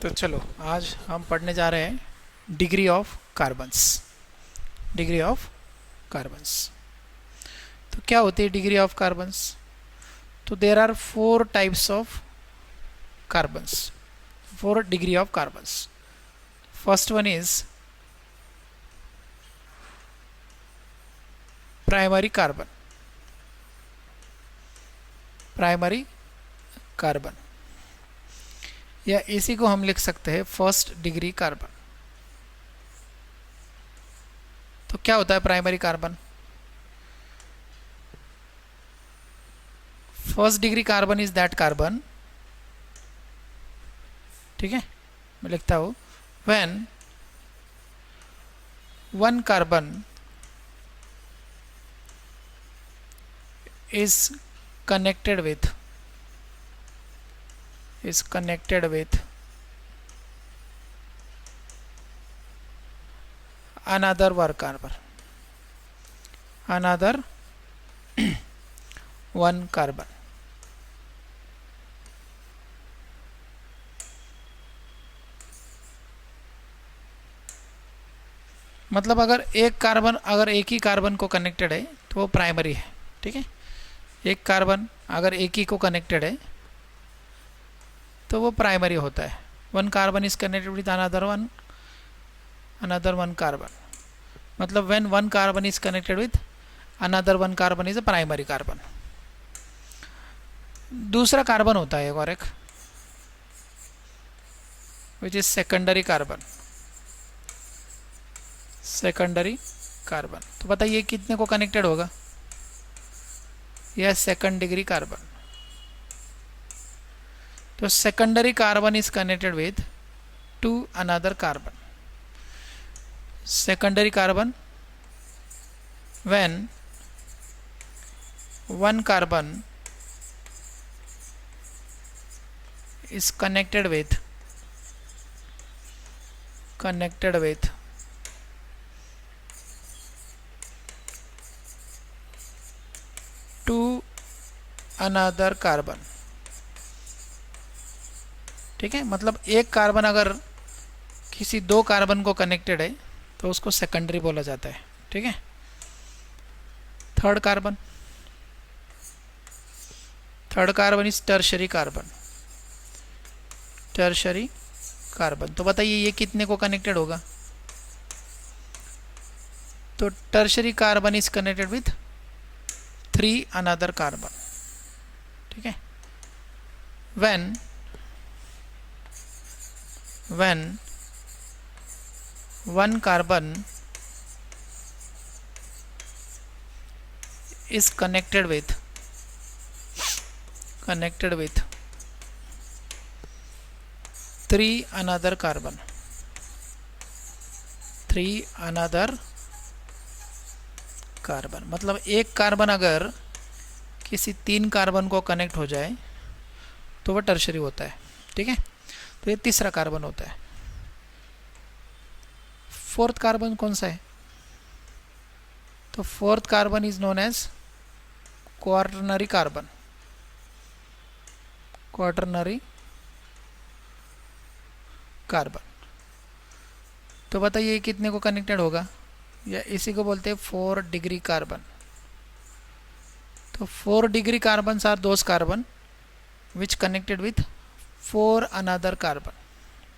तो चलो आज हम पढ़ने जा रहे हैं degree of carbons. Degree of carbons तो क्या होती है डिग्री ऑफ कार्बन्स? तो there are 4 types of carbons, 4 degree of carbons. First one is primary carbon. Primary carbon या इसी को हम लिख सकते हैं फर्स्ट डिग्री कार्बन। तो क्या होता है primary carbon? First degree carbon is that carbon, ठीक है, मैं लिखता हूं, when one carbon is connected with another one carbon, another one carbon। मतलब अगर एक ही कार्बन को कनेक्टेड है तो वो प्राइमरी है, ठीक है। एक कार्बन अगर एक ही को कनेक्टेड है तो वो प्राइमरी होता है। One carbon is connected with another one carbon, मतलब when one carbon is connected with another one carbon is a primary carbon. दूसरा कार्बन होता है और एक which is secondary carbon. Secondary carbon तो बताइए कितने को कनेक्टेड होगा? यह सेकंड डिग्री कार्बन। तो secondary carbon is connected with two another carbon. Secondary carbon when one carbon is connected with to another carbon, ठीक है। मतलब एक कार्बन अगर किसी दो कार्बन को कनेक्टेड है तो उसको सेकेंडरी बोला जाता है, ठीक है। Third carbon is tertiary carbon. Tertiary carbon तो बताइए ये कितने को कनेक्टेड होगा? तो tertiary carbon is connected with 3 another carbon, ठीक है। when one carbon is connected with 3 another carbon, 3 another carbon, मतलब एक कार्बन अगर किसी 3 कार्बन को कनेक्ट हो जाए तो वह टर्शरी होता है, ठीक है। तो ये तीसरा कार्बन होता है। फोर्थ कार्बन कौन सा है? तो fourth carbon is known as quaternary carbon. Quaternary carbon तो बताइए कितने को कनेक्टेड होगा? या इसी को बोलते हैं 4 डिग्री कार्बन। तो 4 degree carbon are those carbon which connected with 4 another carbon,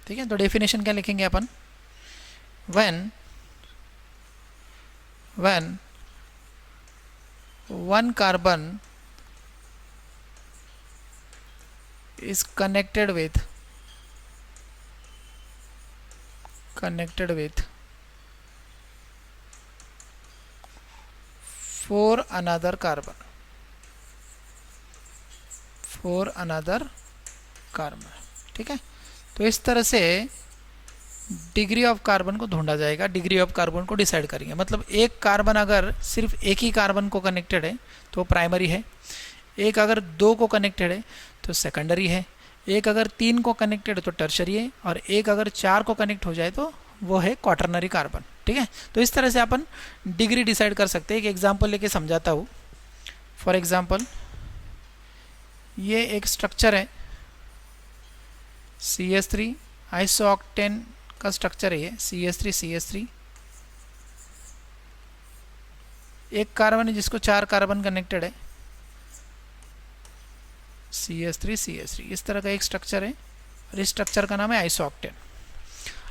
ठीक है। तो डेफिनेशन क्या लिखेंगे अपन? When one carbon is connected with 4 another carbon, 4 another carbon, ठीक है। तो इस तरह से डिग्री ऑफ कार्बन को ढूंढा जाएगा, डिग्री ऑफ कार्बन को डिसाइड करेंगे। मतलब एक कार्बन अगर सिर्फ एक ही कार्बन को कनेक्टेड है तो प्राइमरी है, एक अगर 2 को कनेक्टेड है तो सेकेंडरी है, एक अगर 3 को कनेक्टेड है तो टर्शरी है, और एक अगर 4 को कनेक्ट हो जाए तो वो है क्वार्टरनरी कार्बन, ठीक है। तो इस तरह से अपन डिग्री डिसाइड कर सकते हैं। एक एग्जांपल लेके समझाता हूँ। फॉर एग्जांपल ये एक स्ट्रक्चर है CH3 आइसोऑक्टेन का स्ट्रक्चर है ये CH3 एक कार्बन है जिसको 4 कार्बन कनेक्टेड है, CH3 इस तरह का एक स्ट्रक्चर है और इस स्ट्रक्चर का नाम है आइसोऑक्टेन।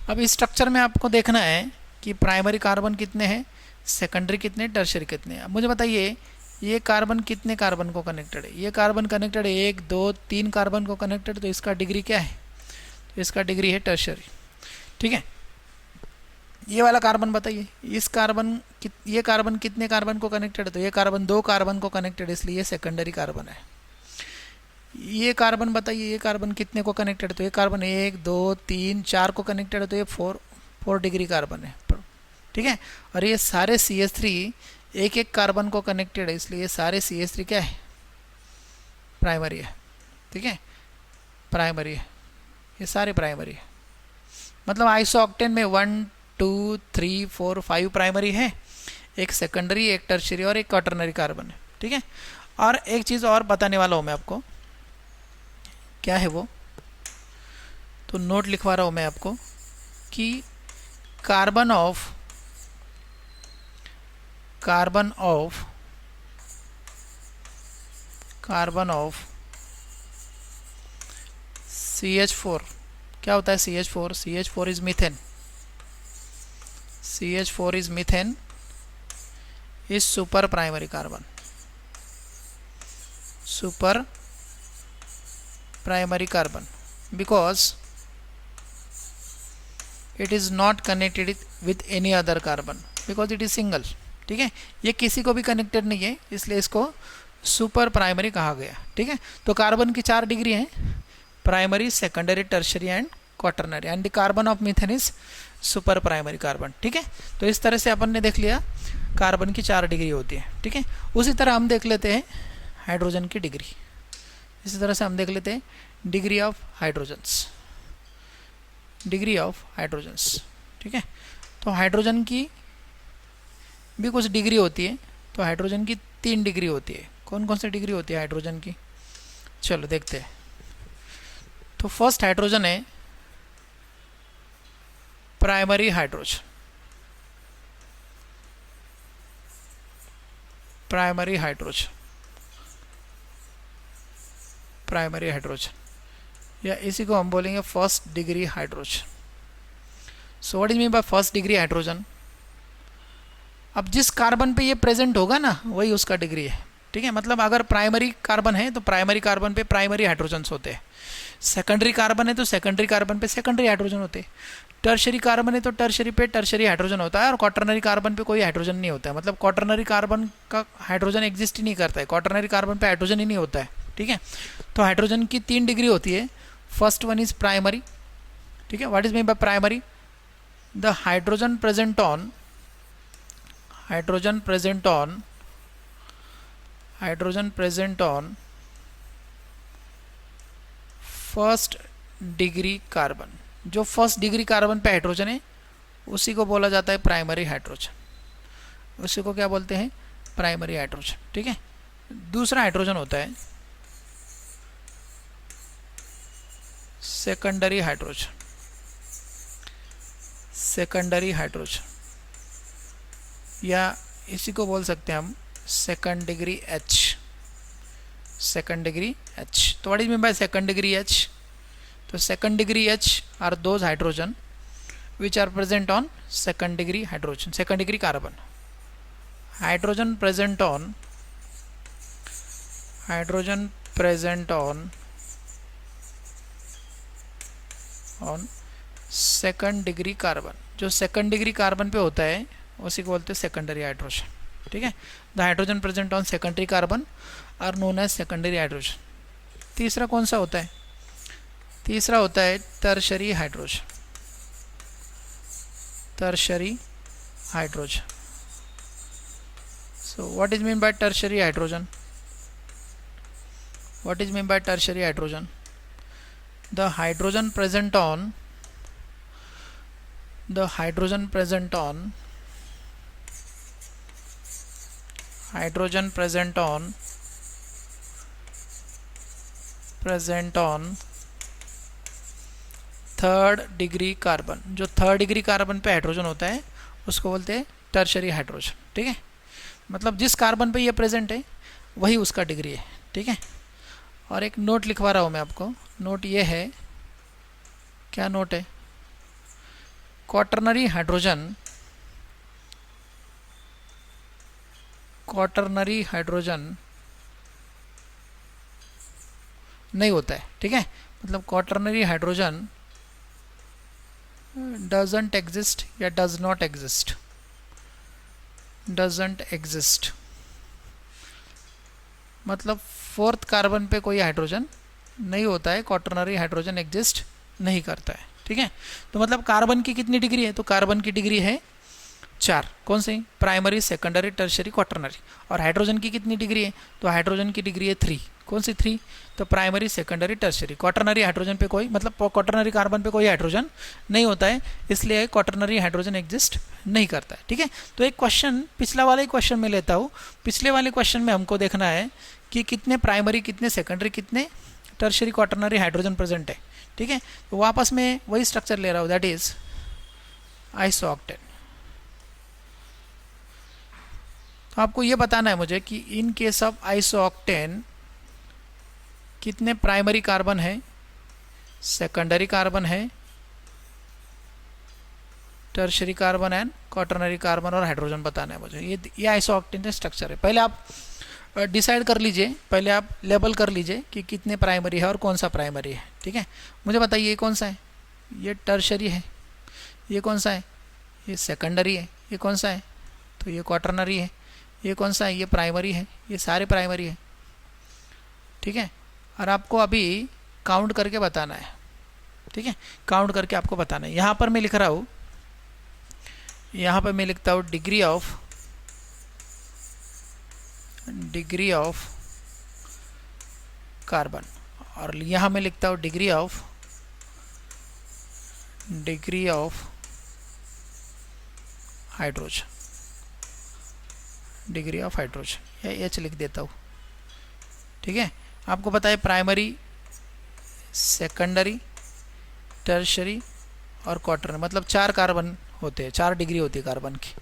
अब इस स्ट्रक्चर में आपको देखना है कि प्राइमरी कार्बन कितने हैं, सेकेंडरी कितने, टर्शियरी कितने हैं। अब मुझे बताइए ये कार्बन कितने कार्बन को कनेक्टेड है, ये कार्बन कनेक्टेड है 1 2 3 कार्बन को कनेक्टेड, तो इसका डिग्री क्या है, तो इसका डिग्री है टर्शियरी। ठीक है, ये वाला कार्बन बताइए इस कार्बन ये कार्बन कितने कार्बन को कनेक्टेड है, तो ये कार्बन 2 कार्बन को कनेक्टेड है, इसलिए ये सेकेंडरी कार्बन है। ये कार्बन बताइए ये कार्बन कितने को कनेक्टेड है, तो ये कार्बन 1 2 3 4 को कनेक्टेड है, तो ये 4 डिग्री कार्बन है। ठीक है, और ये सारे CH3 एक एक कार्बन को कनेक्टेड है, इसलिए ये सारे CH3 क्या है, प्राइमरी है। ठीक है, प्राइमरी है, ये सारे प्राइमरी है। मतलब आइसोऑक्टेन में 1 2 3 4 5 प्राइमरी है, एक सेकेंडरी, एक टर्शियरी और एक क्वाटरनरी कार्बन है। ठीक है, और एक चीज़ और बताने वाला हूँ मैं आपको, क्या है वो, तो नोट लिखवा रहा हूँ मैं आपको कि कार्बन ऑफ CH4 क्या होता है, CH4 is methane, CH4 is methane is super primary carbon, super primary carbon because it is not connected with any other carbon because it is single। ठीक है, ये किसी को भी कनेक्टेड नहीं है, इसलिए इसको सुपर प्राइमरी कहा गया। ठीक है, तो कार्बन की 4 डिग्री हैं, primary, secondary, tertiary and quaternary, and the carbon of methane is super primary carbon. ठीक है, तो इस तरह से अपन ने देख लिया कार्बन की 4 डिग्री होती है। ठीक है, उसी तरह हम देख लेते हैं हाइड्रोजन की डिग्री, इसी तरह से हम देख लेते हैं डिग्री ऑफ हाइड्रोजन्स, ठीक है, तो हाइड्रोजन की भी कुछ डिग्री होती है, तो हाइड्रोजन की 3 डिग्री होती है। कौन कौन सी डिग्री होती है हाइड्रोजन की, चलो देखते हैं। तो फर्स्ट हाइड्रोजन है प्राइमरी हाइड्रोजन, प्राइमरी हाइड्रोजन, या इसी को हम बोलेंगे first degree hydrogen. So what is mean by first degree hydrogen, अब जिस कार्बन पे ये प्रेजेंट होगा ना वही उसका डिग्री है। ठीक है, मतलब अगर प्राइमरी कार्बन है तो प्राइमरी कार्बन पे प्राइमरी हाइड्रोजन्स होते हैं, सेकेंडरी कार्बन है तो सेकेंडरी कार्बन पे सेकेंडरी हाइड्रोजन होते हैं, टर्शियरी कार्बन है तो टर्शियरी पे टर्शियरी हाइड्रोजन होता है, और क्वाटरनरी कार्बन पे कोई हाइड्रोजन नहीं होता है। मतलब क्वाटरनरी कार्बन का हाइड्रोजन एग्जिस्ट ही नहीं करता है, क्वाटरनरी कार्बन पे हाइड्रोजन ही नहीं होता है। ठीक है, तो हाइड्रोजन की 3 डिग्री होती है, फर्स्ट वन इज प्राइमरी। ठीक है, what is mean by primary, the hydrogen present on first degree carbon, जो फर्स्ट डिग्री कार्बन पे हाइड्रोजन है उसी को बोला जाता है प्राइमरी हाइड्रोजन, उसी को क्या बोलते हैं, प्राइमरी हाइड्रोजन। ठीक है, दूसरा हाइड्रोजन होता है सेकेंडरी हाइड्रोजन, या इसी को बोल सकते हैं हम सेकंड डिग्री H। तो what is mean by second degree H, तो second degree H are those hydrogen which are present on second degree hydrogen, second degree carbon. Hydrogen present on second degree carbon, जो second degree carbon पे होता है उसी को बोलते हैं secondary hydrogen. ठीक है, the hydrogen present on secondary carbon are known as secondary hydrogen. तीसरा कौन सा होता है, तीसरा होता है tertiary hydrogen, so what is mean by tertiary hydrogen, the hydrogen present on third degree carbon, जो थर्ड डिग्री कार्बन पे हाइड्रोजन होता है उसको बोलते हैं टर्शरी हाइड्रोजन। ठीक है, मतलब जिस कार्बन पे ये प्रेजेंट है वही उसका डिग्री है। ठीक है, और एक नोट लिखवा रहा हूँ मैं आपको। नोट ये है, क्या नोट है, क्वाटरनरी हाइड्रोजन, क्वाटरनरी हाइड्रोजन नहीं होता है। ठीक है, मतलब क्वाटरनरी हाइड्रोजन डजंट एग्जिस्ट या does not exist, doesn't exist, मतलब फोर्थ कार्बन पे कोई हाइड्रोजन नहीं होता है, क्वाटरनरी हाइड्रोजन एग्जिस्ट नहीं करता है। ठीक है, तो मतलब कार्बन की कितनी डिग्री है, तो कार्बन की डिग्री है 4। कौन सी, प्राइमरी, सेकेंडरी, टर्शियरी, क्वाटरनरी। और हाइड्रोजन की कितनी डिग्री है, तो हाइड्रोजन की डिग्री है 3। कौन सी 3, तो primary, secondary, tertiary. Quaternary hydrogen पे कोई, मतलब क्वाटरनरी कार्बन पे कोई हाइड्रोजन नहीं होता है, इसलिए क्वाटरनरी हाइड्रोजन एग्जिस्ट नहीं करता है। ठीक है, तो एक क्वेश्चन पिछला वाले क्वेश्चन में लेता हूँ। पिछले वाले क्वेश्चन में हमको देखना है कि कितने प्राइमरी, कितने सेकेंडरी, कितने टर्शियरी, क्वाटरनरी हाइड्रोजन प्रेजेंट है। ठीक है, तो वापस मैं वही स्ट्रक्चर ले रहा हूँ, दैट इज आइसोऑक्टेन। तो आपको ये बताना है मुझे कि इन केस ऑफ आइसोऑक्टेन कितने प्राइमरी कार्बन है, सेकेंडरी कार्बन है, tertiary carbon and quaternary carbon और हाइड्रोजन बताना है मुझे। ये आइसोऑक्टेन का स्ट्रक्चर है। पहले आप डिसाइड कर लीजिए, पहले आप लेबल कर लीजिए कि कितने प्राइमरी है और कौन सा प्राइमरी है। ठीक है, मुझे बताइए ये कौन सा है, ये टर्शियरी है, ये कौन सा है, ये सेकेंडरी है, ये कौन सा है, तो ये क्वाटरनरी है, ये कौन सा है, ये प्राइमरी है, ये सारे प्राइमरी है। ठीक है, और आपको अभी काउंट करके बताना है। ठीक है, काउंट करके आपको बताना है। यहाँ पर मैं लिख रहा हूँ, यहाँ पर मैं लिखता हूँ डिग्री ऑफ कार्बन, और यहाँ मैं लिखता हूँ degree of hydrogen, degree of hydrogen, या एच लिख देता हूँ। ठीक है, आपको पता है प्राइमरी, सेकेंडरी, टर्शियरी और क्वाटरनरी, मतलब 4 कार्बन होते हैं, 4 डिग्री होती है कार्बन की।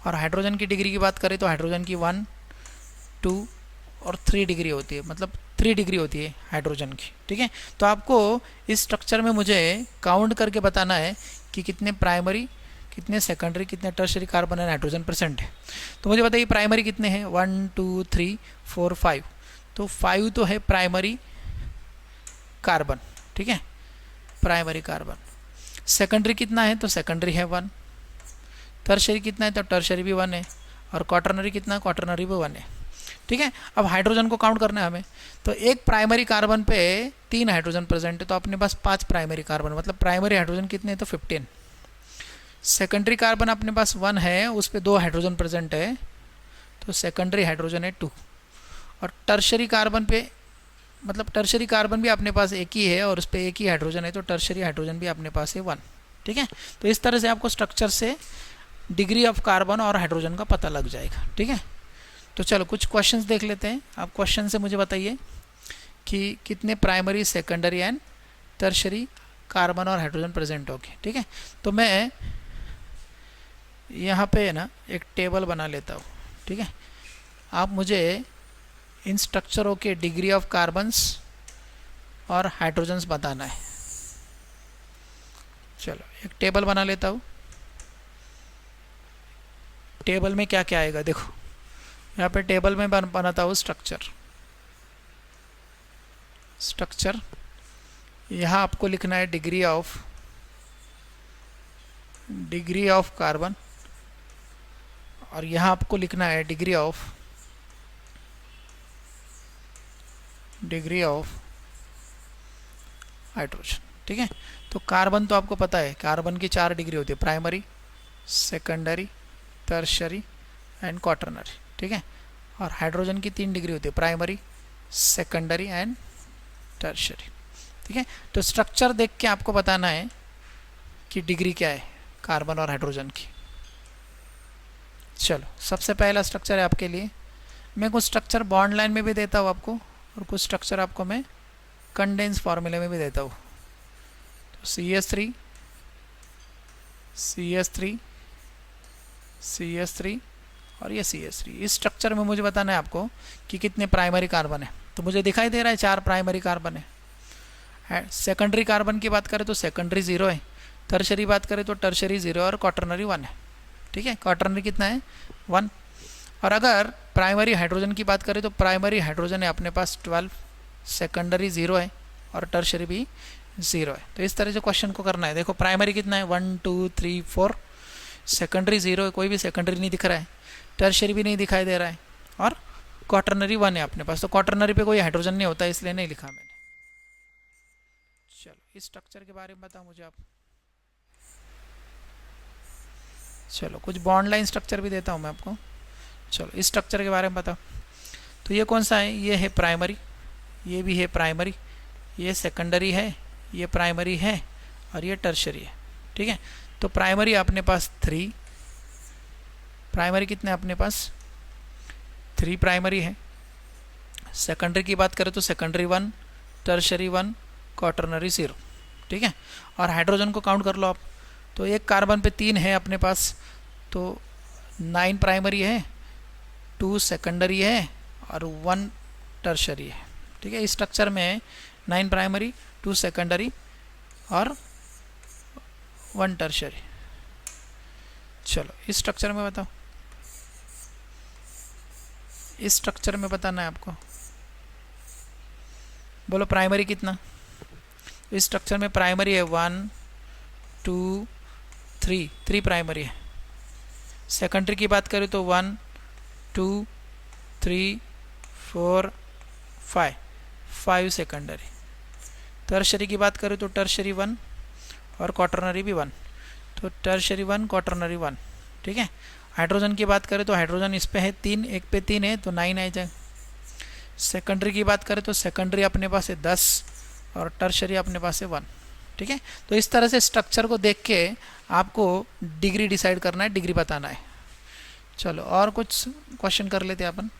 और हाइड्रोजन की डिग्री की बात करें तो हाइड्रोजन की 1, 2 और 3 डिग्री होती है, मतलब 3 डिग्री होती है हाइड्रोजन की। ठीक है, तो आपको इस स्ट्रक्चर में मुझे काउंट करके बताना है कि कितने प्राइमरी, कितने सेकेंडरी, कितने tertiary carbon and hydrogen present है। तो मुझे बताइए प्राइमरी कितने हैं, 1, 2, 3, 4, 5। तो 5 तो है प्राइमरी कार्बन। ठीक है, प्राइमरी कार्बन। सेकेंडरी कितना है, तो सेकेंडरी है 1। टर्शियरी कितना है, तो टर्शियरी भी 1 है। और क्वाटरनरी कितना, क्वाटरनरी भी 1 है। ठीक है, अब हाइड्रोजन को काउंट करना है हमें। तो एक प्राइमरी कार्बन पे 3 हाइड्रोजन प्रेजेंट है, तो अपने पास 5 प्राइमरी कार्बन, मतलब प्राइमरी हाइड्रोजन कितने हैं, तो 15। सेकेंडरी कार्बन अपने पास 1 है, उस पर 2 हाइड्रोजन प्रेजेंट है, तो सेकेंडरी हाइड्रोजन है 2। और टर्शियरी कार्बन पे, मतलब टर्शियरी कार्बन भी अपने पास एक ही है और उस पर एक ही हाइड्रोजन है, तो टर्शियरी हाइड्रोजन भी अपने पास है 1। ठीक है, तो इस तरह से आपको स्ट्रक्चर से डिग्री ऑफ कार्बन और हाइड्रोजन का पता लग जाएगा। ठीक है, तो चलो कुछ क्वेश्चंस देख लेते हैं। आप क्वेश्चन से मुझे बताइए कि कितने primary, secondary and tertiary carbon और हाइड्रोजन प्रेजेंट होंगे। ठीक है, तो मैं यहाँ पे ना एक टेबल बना लेता हूँ। ठीक है, आप मुझे इन स्ट्रक्चरों के डिग्री ऑफ कार्बन्स और हाइड्रोजन्स बताना है। चलो एक टेबल बना लेता हूँ। टेबल में क्या क्या आएगा देखो, यहाँ पे टेबल में बनाता हूँ स्ट्रक्चर। यहाँ आपको लिखना है डिग्री ऑफ कार्बन, और यहाँ आपको लिखना है डिग्री ऑफ हाइड्रोजन। ठीक है, तो कार्बन तो आपको पता है, कार्बन की 4 डिग्री होती है, primary, secondary, tertiary and quaternary. ठीक है, और हाइड्रोजन की 3 डिग्री होती है, प्राइमरी, सेकेंडरी एंड टर्शियरी। ठीक है, तो स्ट्रक्चर देख के आपको बताना है कि डिग्री क्या है कार्बन और हाइड्रोजन की। चलो सबसे पहला स्ट्रक्चर है आपके लिए, मैं कुछ स्ट्रक्चर बॉन्ड लाइन में भी देता हूँ आपको, और कुछ स्ट्रक्चर आपको मैं कंडेंस फार्मूले में भी देता हूँ। CS3 CS3 CS3 और ये CS3। इस स्ट्रक्चर में मुझे बताना है आपको कि कितने प्राइमरी कार्बन है। तो मुझे दिखाई दे रहा है 4 प्राइमरी कार्बन है। सेकेंडरी कार्बन की बात करें तो सेकेंडरी 0 है, टर्शरी बात करें तो टर्शरी 0 और क्वाटरनरी 1 है। ठीक है, क्वाटरनरी कितना है 1। और अगर प्राइमरी हाइड्रोजन की बात करें तो प्राइमरी हाइड्रोजन है अपने पास 12, सेकेंडरी 0 है और टर्शरी भी 0 है। तो इस तरह से क्वेश्चन को करना है। देखो प्राइमरी कितना है 1 2 3 4, सेकेंडरी 0 है, कोई भी सेकेंडरी नहीं दिख रहा है, टर्शरी भी नहीं दिखाई दे रहा है और क्वाटरनरी 1 है अपने पास। तो क्वाटरनरी पे कोई हाइड्रोजन नहीं होता, इसलिए नहीं लिखा मैंने। चलो इस स्ट्रक्चर के बारे में बताओ मुझे आप। चलो कुछ बॉन्ड लाइन स्ट्रक्चर भी देता हूँ मैं आपको। चलो इस स्ट्रक्चर के बारे में बताओ। तो ये कौन सा है, ये है प्राइमरी, ये भी है प्राइमरी, ये सेकेंडरी है, ये प्राइमरी है और ये टर्शरी है। ठीक है, तो प्राइमरी अपने पास 3, प्राइमरी कितने अपने पास 3 प्राइमरी है। सेकेंडरी की बात करें तो सेकेंडरी 1, टर्शरी 1, क्वाटरनरी 0। ठीक है, और हाइड्रोजन को काउंट कर लो आप। तो एक कार्बन पे 3 है अपने पास, तो 9 प्राइमरी है, 2 सेकेंडरी है और 1 टर्शरी है। ठीक है, इस स्ट्रक्चर में 9 प्राइमरी, 2 सेकेंडरी और 1 टर्शरी। चलो इस स्ट्रक्चर में बताओ, इस स्ट्रक्चर में बताना है आपको। बोलो प्राइमरी कितना। इस स्ट्रक्चर में प्राइमरी है 1 2 3 प्राइमरी है। सेकेंडरी की बात करें तो 1 2 3 4 5 सेकेंडरी। टर्शरी की बात करें तो टर्शरी 1 और क्वाटरनरी भी 1, तो टर्शरी 1 क्वाटरनरी 1। ठीक है, हाइड्रोजन की बात करें तो हाइड्रोजन इस पे है 3, एक पे 3 है तो 9 आ जाए। सेकेंडरी की बात करें तो सेकेंडरी अपने पास है 10 और टर्शरी अपने पास है 1। ठीक है, तो इस तरह से स्ट्रक्चर को देख के आपको डिग्री डिसाइड करना है, डिग्री बताना है। चलो और कुछ क्वेश्चन कर लेते हैं अपन।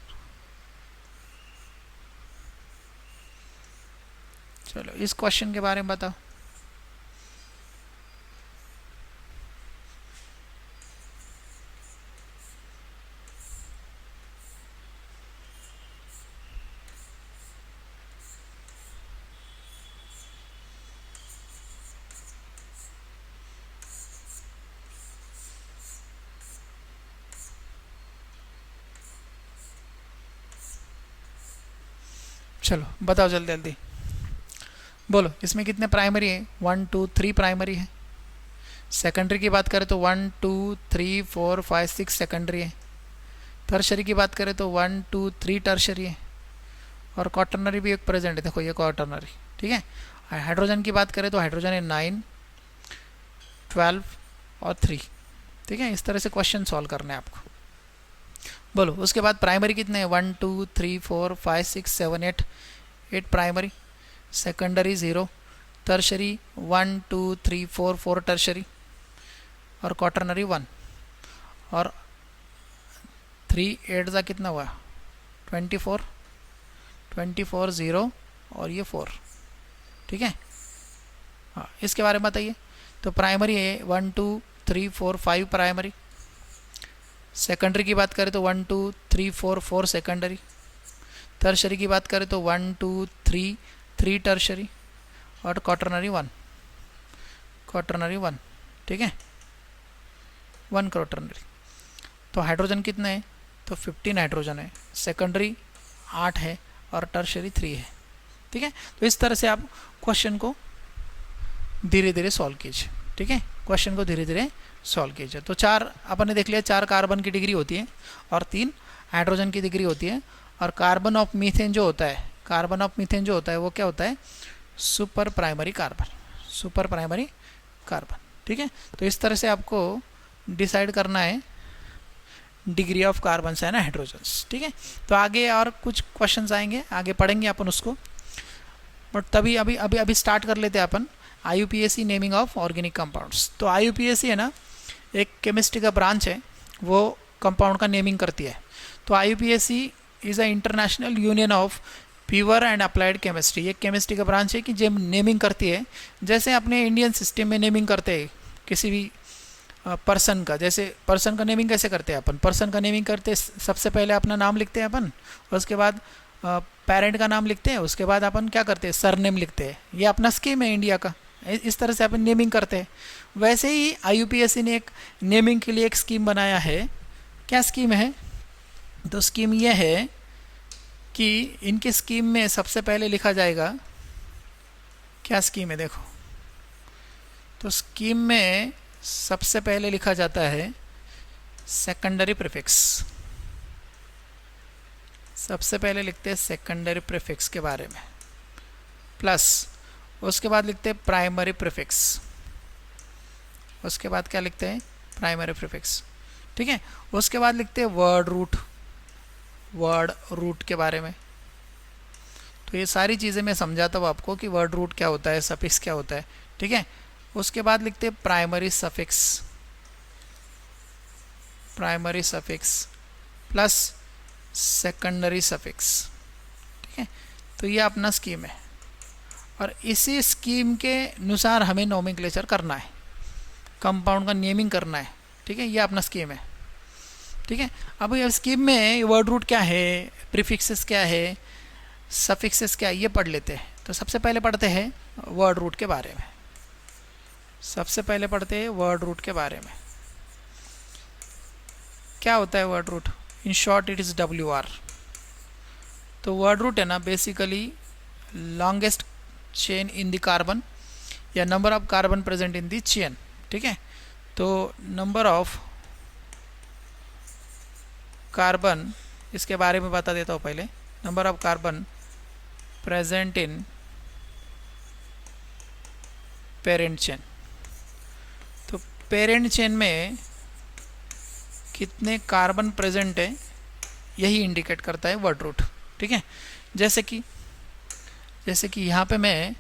चलो इस क्वेश्चन के बारे में बताओ। चलो बताओ जल्दी जल्दी बोलो, इसमें कितने प्राइमरी है 1 2 3 प्राइमरी है। सेकेंडरी की बात करें तो 1 2 3 4 5 6 सेकेंडरी है। टर्शरी की बात करें तो 1 2 3 टर्शरी है और क्वाटरनरी भी एक प्रेजेंट है। देखो ये क्वाटरनरी। ठीक है, हाइड्रोजन की बात करें तो हाइड्रोजन है 9 12 और 3। ठीक है, इस तरह से क्वेश्चन सॉल्व करना है आपको। बोलो उसके बाद प्राइमरी कितने हैं 1 2 3 4 5 6 7 8 प्राइमरी। सेकेंडरी 0, टर्शरी 1 2 3 4 4 टर्शरी और क्वाटरनरी 1 और 3 8 का कितना हुआ 24 0 और ये 4। ठीक है, हाँ इसके बारे में बताइए। तो प्राइमरी है 1 2 3 4 5 प्राइमरी। सेकेंडरी की बात करें तो 1 2 3 4 4 सेकेंडरी। टर्शरी की बात करें तो 1 2 3 टर्शरी और क्वाटरनरी 1 ठीक है 1 क्वाटरनरी। तो हाइड्रोजन कितने हैं तो 15 हाइड्रोजन है, सेकेंडरी 8 है और टर्शरी 3 है। ठीक है, तो इस तरह से आप क्वेश्चन को धीरे धीरे सॉल्व कीजिए। ठीक है, क्वेश्चन को धीरे धीरे सॉल्व कीजिए। तो 4 अपन ने देख लिया, 4 कार्बन की डिग्री होती है और 3 हाइड्रोजन की डिग्री होती है। और कार्बन ऑफ मीथेन जो होता है, कार्बन ऑफ मीथेन जो होता है वो क्या होता है सुपर प्राइमरी कार्बन। ठीक है, तो इस तरह से आपको डिसाइड करना है degree of carbon and hydrogens. ठीक है, तो आगे और कुछ क्वेश्चंस आएंगे, आगे पढ़ेंगे अपन उसको, बट तभी अभी स्टार्ट कर लेते हैं अपन IUPAC naming of organic compounds. तो IUPAC है ना एक केमिस्ट्री का ब्रांच है, वो कंपाउंड का नेमिंग करती है। तो IUPAC is a international union of pure and applied chemistry, ये केमिस्ट्री का ब्रांच है कि जो नेमिंग करती है, जैसे अपने इंडियन सिस्टम में नेमिंग करते हैं किसी भी पर्सन का। जैसे पर्सन का नेमिंग कैसे करते हैं अपन, पर्सन का नेमिंग करते सबसे पहले अपना नाम लिखते हैं अपन, और उसके बाद पेरेंट का नाम लिखते हैं, उसके बाद अपन क्या करते हैं, सरनेम लिखते हैं। ये अपना स्कीम है इंडिया का, इस तरह से अपन नेमिंग करते हैं। वैसे ही IUPAC ने एक नेमिंग के लिए एक स्कीम बनाया है। क्या स्कीम है, तो स्कीम ये है कि इनके स्कीम में सबसे पहले लिखा जाएगा, क्या स्कीम है देखो, तो स्कीम में सबसे पहले लिखा जाता है सेकेंडरी प्रीफिक्स। सबसे पहले लिखते हैं सेकेंडरी प्रीफिक्स के बारे में, प्लस उसके बाद लिखते हैं प्राइमरी प्रीफिक्स, उसके बाद क्या लिखते हैं, प्राइमरी प्रीफिक्स, ठीक है। उसके बाद लिखते हैं वर्ड रूट, वर्ड रूट के बारे में। तो ये सारी चीज़ें मैं समझाता हूँ आपको कि वर्ड रूट क्या होता है, सफिक्स क्या होता है, ठीक है। उसके बाद लिखते हैं primary suffix, primary suffix plus secondary suffix, ठीक है। तो ये अपना स्कीम है, और इसी स्कीम के अनुसार हमें नोमेनक्लेचर करना है, कंपाउंड का नेमिंग करना है, ठीक है। ये अपना स्कीम है, ठीक है। अब ये स्कीम में वर्ड रूट क्या है, प्रीफिक्सेस क्या है, सफिक्सेस क्या है, ये पढ़ लेते हैं। तो सबसे पहले पढ़ते हैं वर्ड रूट के बारे में, सबसे पहले पढ़ते हैं वर्ड रूट के बारे में। क्या होता है word root, in short it is WR। तो वर्ड रूट है ना, basically longest chain in the carbon, या number of carbon present in the chain, ठीक है। तो नंबर ऑफ कार्बन, इसके बारे में बता देता हूँ पहले। Number of carbon present in parent chain, तो पेरेंट चेन में कितने कार्बन प्रेजेंट है यही इंडिकेट करता है वर्ड रूट, ठीक है। जैसे कि यहाँ पे मैं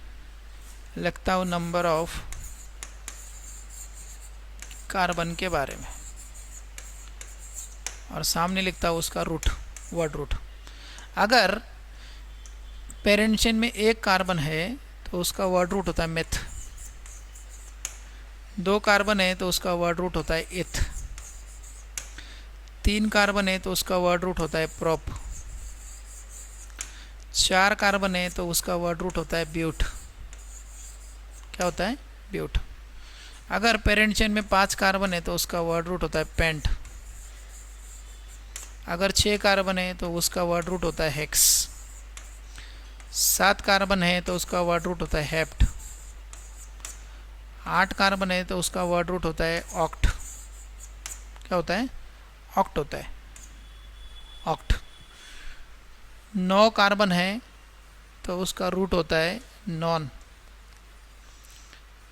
लिखता हूँ नंबर ऑफ कार्बन के बारे में, और सामने लिखता हूँ उसका रूट, वर्ड रूट। अगर पेरेंट चेन में एक कार्बन है तो उसका वर्ड रूट होता है मेथ, 2 कार्बन है तो उसका वर्ड रूट होता है एथ, 3 कार्बन है तो उसका वर्ड रूट होता है प्रोप, 4 कार्बन है तो उसका वर्ड रूट होता है ब्यूट। क्या होता है, ब्यूट। अगर पेरेंट चेन में 5 कार्बन है तो उसका वर्ड रूट होता है पेंट, अगर 6 कार्बन है तो उसका वर्ड रूट होता है हेक्स, 7 कार्बन है तो उसका वर्ड रूट होता है हेप्ट, 8 कार्बन है तो उसका वर्ड रूट होता है ऑक्ट। क्या होता है, ऑक्ट होता है, ऑक्ट। 9 कार्बन है तो उसका रूट होता है नॉन,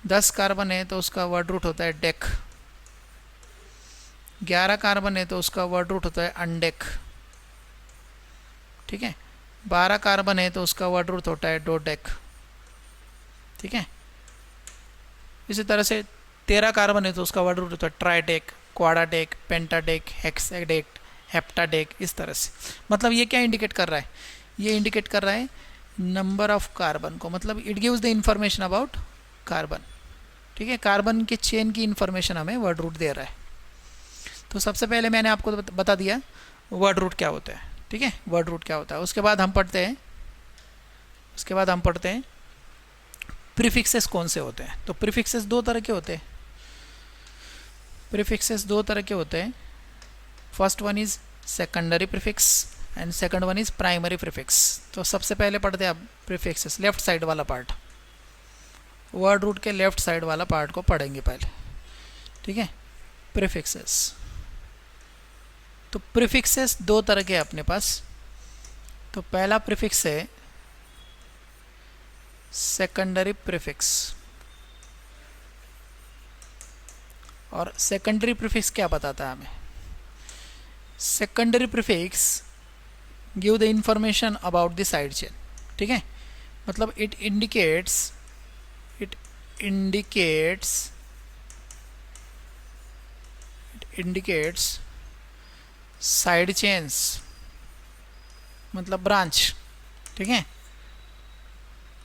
10 कार्बन है तो उसका वर्ड रूट होता है डेक, 11 कार्बन है तो उसका वर्ड रूट होता है अनडेक, ठीक है। 12 कार्बन है तो उसका वर्ड रूट होता है डोडेक, ठीक है। इसी तरह से 13 कार्बन है तो उसका वर्ड रूट होता है ट्राइडेक, क्वाडाडेक, पेंटाडेक, हेक्साडेक, हेप्टाडेक, इस तरह से। मतलब ये क्या इंडिकेट कर रहा है, ये इंडिकेट कर रहा है नंबर ऑफ कार्बन को, मतलब it gives the information about carbon, ठीक है। कार्बन के चेन की इंफॉर्मेशन हमें वर्ड रूट दे रहा है। तो सबसे पहले मैंने आपको बता दिया वर्ड रूट क्या होता है, ठीक है, वर्ड रूट क्या होता है। उसके बाद हम पढ़ते हैं प्रीफिक्सेस कौन से होते हैं। तो प्रीफिक्सेस 2 तरह के होते हैं, प्रीफिक्सेस 2 तरह के होते हैं। First one is secondary prefix and second one is primary prefix. तो सबसे पहले पढ़ते हैं आप प्रीफिक्सेस, लेफ्ट साइड वाला पार्ट, वर्ड रूट के लेफ्ट साइड वाला पार्ट को पढ़ेंगे पहले, ठीक है। प्रीफिक्सेस, तो प्रीफिक्सेस 2 तरह के अपने पास। तो पहला प्रीफिक्स है सेकेंडरी प्रीफिक्स, और सेकेंडरी प्रीफिक्स क्या बताता है हमें, secondary prefix give the information about the side chain, ठीक है। मतलब इट इंडिकेट्स साइड चेन्स, मतलब ब्रांच, ठीक है,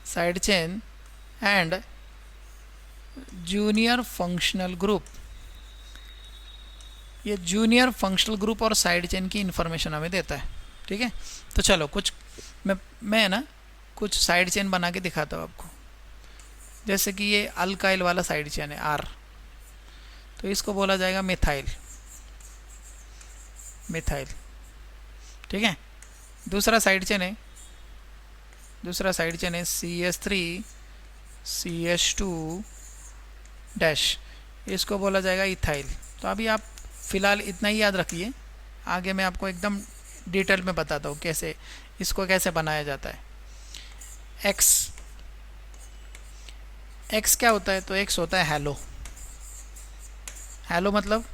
side chain and junior functional group. ये जूनियर फंक्शनल ग्रुप और साइड चेन की इंफॉर्मेशन हमें देता है। ठीक है, तो चलो कुछ मैं ना कुछ साइड चेन बना के दिखाता हूँ आपको। जैसे कि ये अल्काइल वाला साइड चेन है आर, तो इसको बोला जाएगा मिथाइल, मिथाइल। ठीक है, दूसरा साइड चेन है, दूसरा साइड चेन है CH3 CH2 डैश, इसको बोला जाएगा इथाइल। तो अभी आप फिलहाल इतना ही याद रखिए, आगे मैं आपको एकदम डिटेल में बताता हूँ कैसे इसको कैसे बनाया जाता है। एक्स क्या होता है, तो एक्स होता है हेलो। हेलो मतलब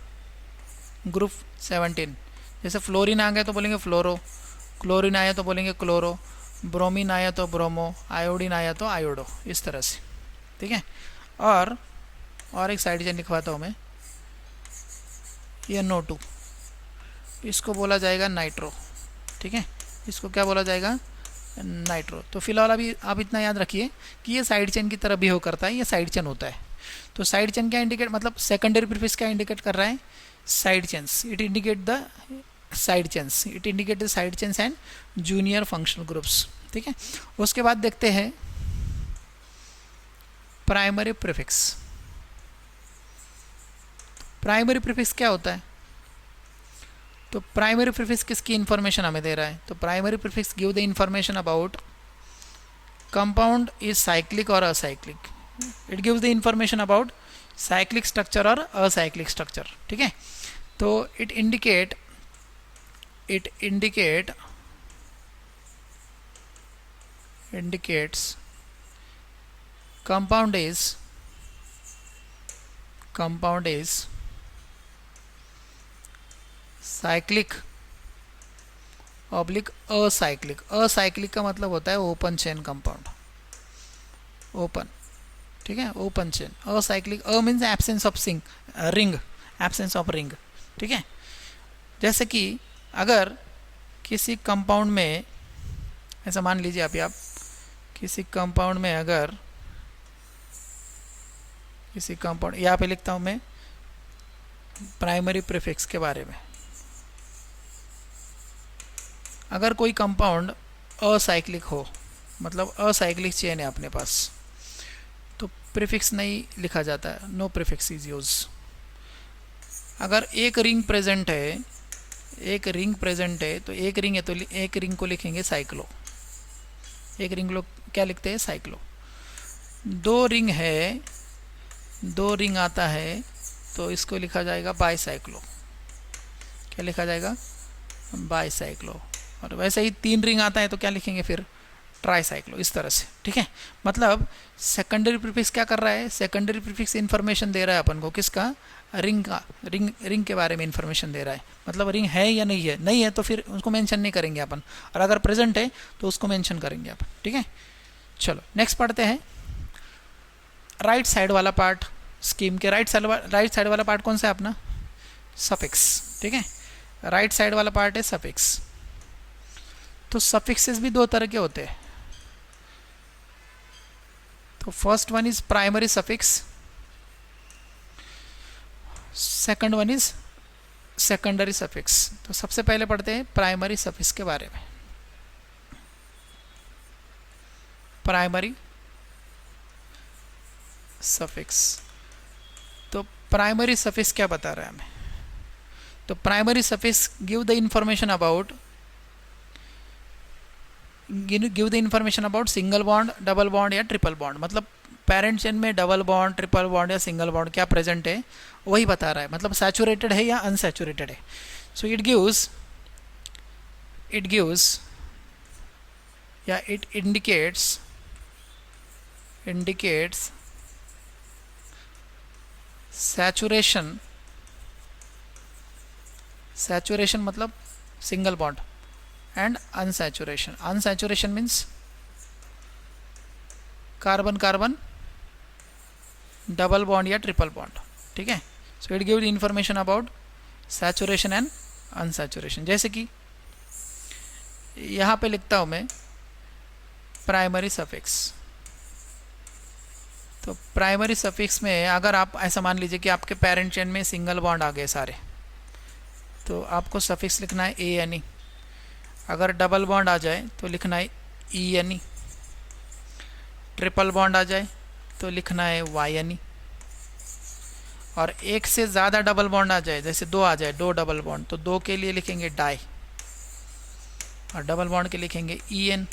ग्रुप 17। जैसे फ्लोरीन आ गया तो बोलेंगे फ्लोरो, क्लोरीन आया तो बोलेंगे क्लोरो, ब्रोमीन आया तो ब्रोमो, आयोडीन आया तो आयोडो, इस तरह से। ठीक है, और एक साइड चेन लिखवाता हूँ मैं, ये NO2, इसको बोला जाएगा नाइट्रो। ठीक है, इसको क्या बोला जाएगा, नाइट्रो। तो फिलहाल अभी आप इतना याद रखिए कि ये साइड चेन की तरह बिहेव करता है, ये साइड चेन होता है। तो साइड चेन क्या इंडिकेट, मतलब सेकेंडरी प्रीफिक्स क्या इंडिकेट कर रहा है, side chains. It indicate the side chains, it indicate the side chains and junior functional groups. ठीक है, उसके बाद देखते हैं प्राइमरी प्रीफिक्स। प्राइमरी प्रीफिक्स क्या होता है, तो प्राइमरी प्रीफिक्स किसकी इंफॉर्मेशन हमें दे रहा है, तो primary prefix give the information about compound is cyclic और acyclic. It gives the information about cyclic structure और असाइक्लिक स्ट्रक्चर। ठीक है, तो it indicates compound is cyclic oblique acyclic. Acyclic का मतलब होता है ओपन चेन कंपाउंड, ओपन। ठीक है, open chain. Acyclic, means absence of ring, absence of ring. ठीक है, जैसे कि अगर किसी कंपाउंड में, ऐसा मान लीजिए आप किसी कंपाउंड में, अगर किसी कंपाउंड, यहाँ पे लिखता हूँ मैं प्राइमरी प्रीफिक्स के बारे में। अगर कोई कंपाउंड असाइक्लिक हो, मतलब असाइक्लिक चेन है अपने पास, तो प्रीफिक्स नहीं लिखा जाता है, नो प्रीफिक्स इज यूज। अगर एक रिंग प्रेजेंट है, एक रिंग प्रेजेंट है, तो एक रिंग है तो एक रिंग को लिखेंगे साइक्लो, एक रिंग लोग क्या लिखते हैं, साइक्लो। दो रिंग है, दो रिंग आता है तो इसको लिखा जाएगा बाईसाइक्लो। क्या लिखा जाएगा, बाईसाइक्लो। और वैसे ही तीन रिंग आता है तो क्या लिखेंगे फिर, ट्राईसाइक्लो, इस तरह से। ठीक है, मतलब सेकेंडरी प्रीफिक्स क्या कर रहा है, सेकेंडरी प्रीफिक्स इन्फॉर्मेशन दे रहा है अपन को, किसका, रिंग का। रिंग के बारे में इन्फॉर्मेशन दे रहा है, मतलब रिंग है या नहीं है, नहीं है तो फिर उसको मेंशन नहीं करेंगे अपन, और अगर प्रेजेंट है तो उसको मेंशन करेंगे अपन। ठीक है, चलो नेक्स्ट पढ़ते हैं। राइट साइड वाला पार्ट, स्कीम के राइट साइड वाला पार्ट कौन सा है अपना, सफिक्स। ठीक है, राइट साइड वाला पार्ट है सफिक्स। तो सफिक्सेस भी दो तरह के होते हैं। तो first one is primary suffix, second one is secondary suffix. तो सबसे पहले पढ़ते हैं प्राइमरी सफिक्स के बारे में। प्राइमरी सफिक्स, तो प्राइमरी सफिक्स क्या बता रहा है हमें, तो primary suffix give the information about single bond, double bond या ट्रिपल बॉन्ड। मतलब पेरेंट चेन में डबल बॉन्ड, ट्रिपल बॉन्ड या सिंगल बॉन्ड क्या प्रेजेंट है वही बता रहा है, मतलब सैचुरेटेड है या अनसैचुरेटेड है। सो इट गिव्स या इट इंडिकेट्स सैचुरेशन मतलब single bond, and unsaturation means carbon carbon double bond या ट्रिपल बॉन्ड। ठीक है, so it gives information about saturation and unsaturation. जैसे कि यहाँ पे लिखता हूँ मैं प्राइमरी सफिक्स। तो प्राइमरी सफिक्स में अगर आप ऐसा मान लीजिए कि आपके पेरेंट चेन में सिंगल बॉन्ड आ गए सारे, तो आपको सफिक्स लिखना है ए एन ई। अगर डबल बॉन्ड आ जाए तो लिखना है E N E. Triple bond आ जाए तो लिखना है वाई एन ई। और एक से ज़्यादा डबल बॉन्ड आ जाए, जैसे दो आ जाए, दो डबल बॉन्ड, तो दो के लिए लिखेंगे डाई और डबल बॉन्ड के लिखेंगे ई एन।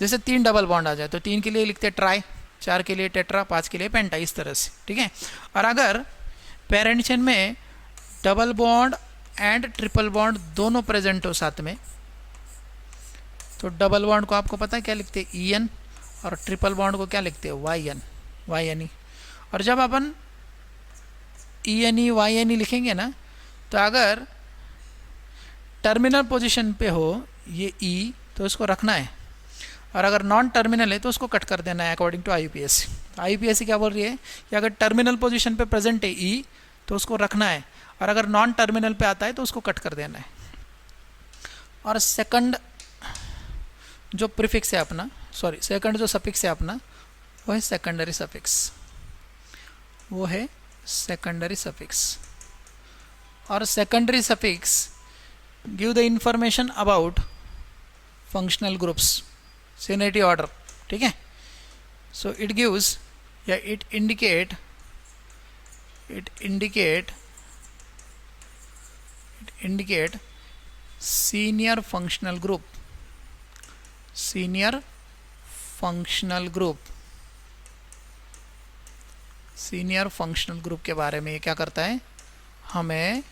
जैसे तीन डबल बॉन्ड आ जाए तो तीन के लिए लिखते हैं ट्राई, चार के लिए टेट्रा, पाँच के लिए पेंटा, इस तरह से, ठीक है। और अगर पेरेंट चेन में double bond and triple bond दोनों प्रेजेंट हो साथ में, तो डबल बॉन्ड को आपको पता है क्या लिखते हैं, ई एन, और ट्रिपल बॉन्ड को क्या लिखते हैं, Y N, Y N E. और जब अपन E N E Y N E लिखेंगे ना, तो अगर टर्मिनल पोजीशन पे हो ये ई तो इसको रखना है, और अगर नॉन टर्मिनल है तो उसको कट कर देना है अकॉर्डिंग टू IUPAC। IUPAC क्या बोल रही है कि अगर टर्मिनल पोजीशन पे प्रेजेंट है ई तो उसको रखना है, और अगर नॉन टर्मिनल पे आता है तो उसको कट कर देना है। और सेकंड जो प्रीफिक्स है अपना, सॉरी सेकंड जो सफिक्स है अपना, वो है सेकेंडरी सफिक्स, वो है सेकेंडरी सफिक्स। और secondary suffix give the information about functional groups, seniority order, ठीक है। सो इट गिव्स या it indicate senior functional group, senior functional group, senior functional group के बारे में ये क्या करता है, हमें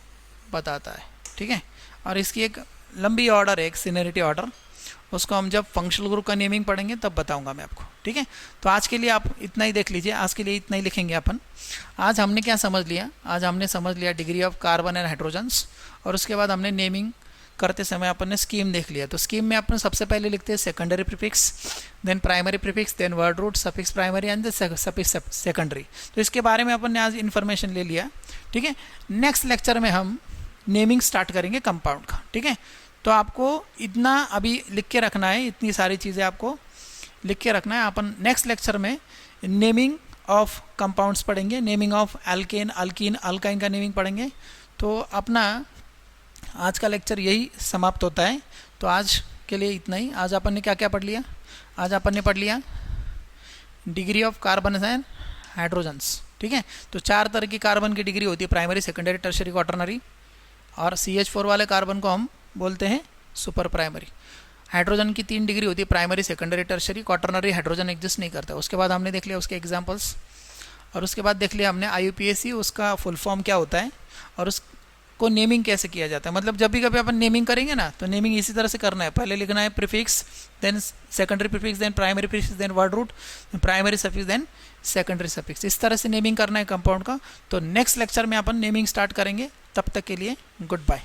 बताता है, ठीक है। और इसकी एक लंबी ऑर्डर है, एक सीनियरिटी ऑर्डर, उसको हम जब फंक्शनल ग्रुप का नेमिंग पढ़ेंगे तब बताऊंगा मैं आपको, ठीक है। तो आज के लिए आप इतना ही देख लीजिए, आज के लिए इतना ही लिखेंगे अपन। आज हमने क्या समझ लिया, आज हमने समझ लिया degree of carbon and hydrogens, और उसके बाद हमने नेमिंग करते समय अपन ने स्कीम देख लिया। तो स्कीम में अपन सबसे पहले लिखते हैं secondary prefix, then primary prefix, then word root, suffix primary and suffix secondary. तो इसके बारे में अपन ने आज इन्फॉर्मेशन ले लिया, ठीक है। नेक्स्ट लेक्चर में हम नेमिंग स्टार्ट करेंगे कंपाउंड का, ठीक है। तो आपको इतना अभी लिख के रखना है, इतनी सारी चीज़ें आपको लिख के रखना है। अपन नेक्स्ट लेक्चर में नेमिंग ऑफ कंपाउंड्स पढ़ेंगे, naming of alkene, alkyne, alkyne का नेमिंग पढ़ेंगे। तो अपना आज का लेक्चर यही समाप्त होता है। तो आज के लिए इतना ही। आज अपन ने क्या क्या पढ़ लिया, आज अपन ने पढ़ लिया degree of carbon and hydrogens, ठीक है। तो चार तरह की कार्बन की डिग्री होती है, प्राइमरी, सेकेंडरी, टर्शियरी, क्वाटरनरी। और CH4 वाले कार्बन को हम बोलते हैं सुपर प्राइमरी। हाइड्रोजन की 3 डिग्री होती है, primary, secondary, tertiary. Quaternary hydrogen exist नहीं करता। उसके बाद हमने देख लिया उसके एग्जांपल्स, और उसके बाद देख लिया हमने IUPAC, उसका फुल फॉर्म क्या होता है और उसको नेमिंग कैसे किया जाता है। मतलब जब भी कभी अपन नेमिंग करेंगे ना, तो नेमिंग इसी तरह से करना है, पहले लिखना है prefix, then secondary prefix, then primary prefix, then word root, primary suffix, then secondary suffix. इस तरह से नेमिंग करना है कंपाउंड का। तो नेक्स्ट लेक्चर में अपन नेमिंग स्टार्ट करेंगे। तब तक के लिए गुड बाय।